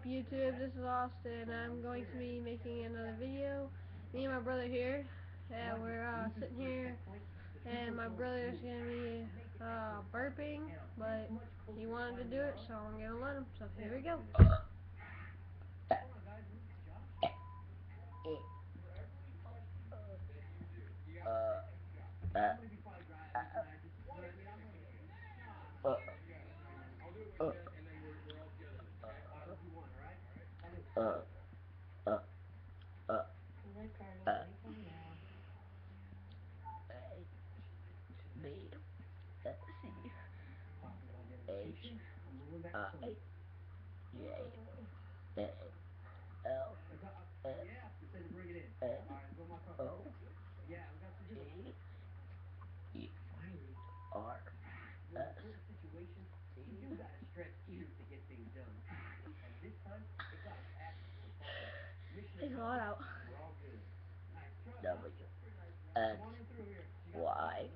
YouTube? This is Austin. I'm going to be making another video. Me and my brother here, and we're sitting here, and my brother's going to be burping, but he wanted to do it, so I'm going to let him. So here we go. Takes a lot out. W X Y